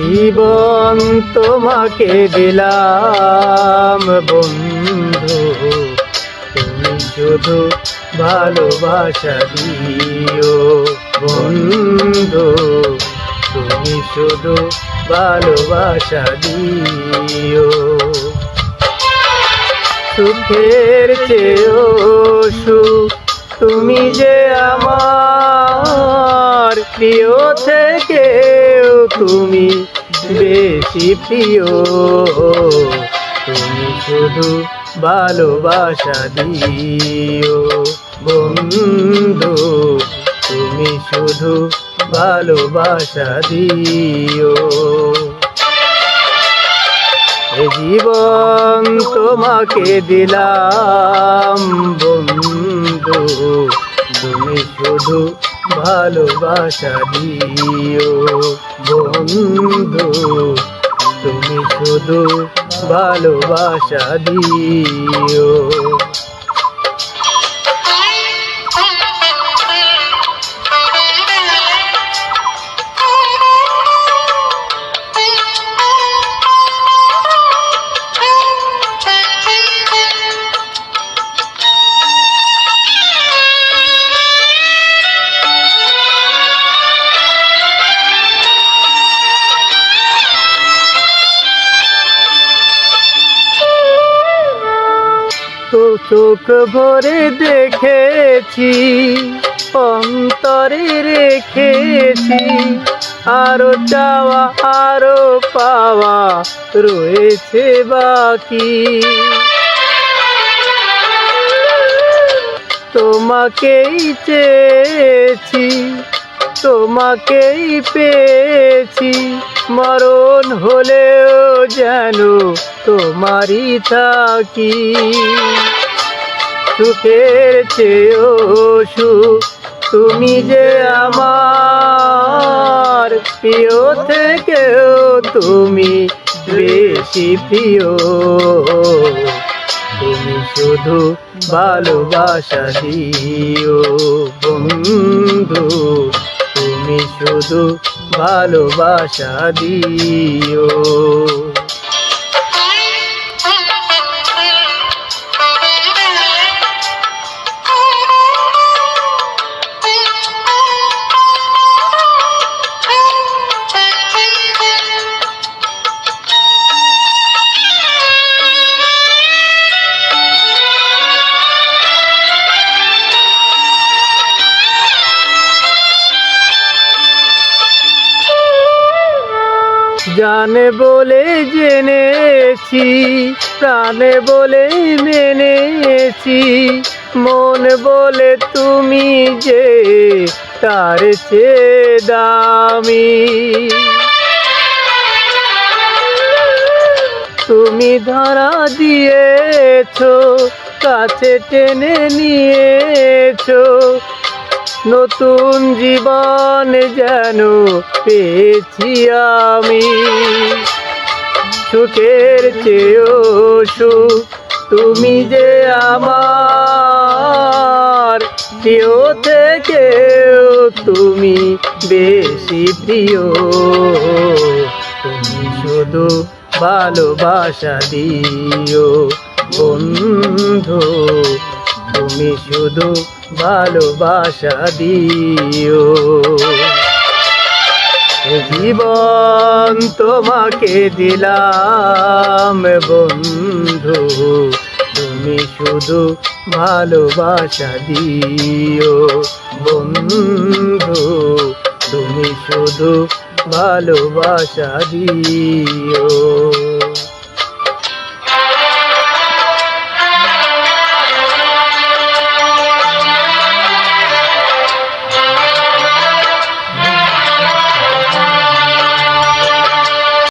জীবন তোমাকে দিলাম বন্ধু, তুমি শুধু ভালোবাসা দিও বন্ধু, তুমি শুধু ভালোবাসা দিও। সুখের চেয়েও সুখ তুমি যে আমার প্রিয় থেকেও তুমি বেশি প্রিয়, তুমি শুধু ভালোবাসা দিও বন্ধু, তুমি শুধু ভালোবাসা দিও। এ জীবন তোমাকে দিলাম বন্ধু, তুমি শুধু ভালোবাসা দিও বন্ধু, তুমি শুধু ভালোবাসা দিও। তো চোখ ভরে দেখেছি, অন্তরে রেখেছি, আরো চাওয়া আরো পাওয়া রয়েছে বাকি। তোমাকেই চেয়েছি, তোমাকেই পেয়েছি, মরণ হলেও যেন তোমারই থাকি। সুখের চেয়েও সুখ তুমি যে আমার প্রিয় থেকেও তুমি বেশি প্রিয়, তুমি শুধু ভালোবাসা দিও বন্ধু, তুমি শুধু ভালোবাসা দিও। জানে বলে জেনেছি, প্রাণে বলে মেনেছি, মন বলে তুমি যে তার চেয়ে দামি। তুমি ধরা দিয়েছো, কাছে টেনে নিয়েছো, নতুন জীবন যেন পেয়েছি আমি। সুখের চেয়েও সুখ তুমি যে আমার প্রিয় থেকেও তুমি বেশি প্রিয়, তুমি শুধু ভালোবাসা দিও বন্ধু, তুমি শুধু ভালোবাসা দিও। জীবন তোমাকে দিলাম বন্ধু, তুমি শুধু ভালোবাসা দিও বন্ধু, তুমি শুধু ভালোবাসা দিও।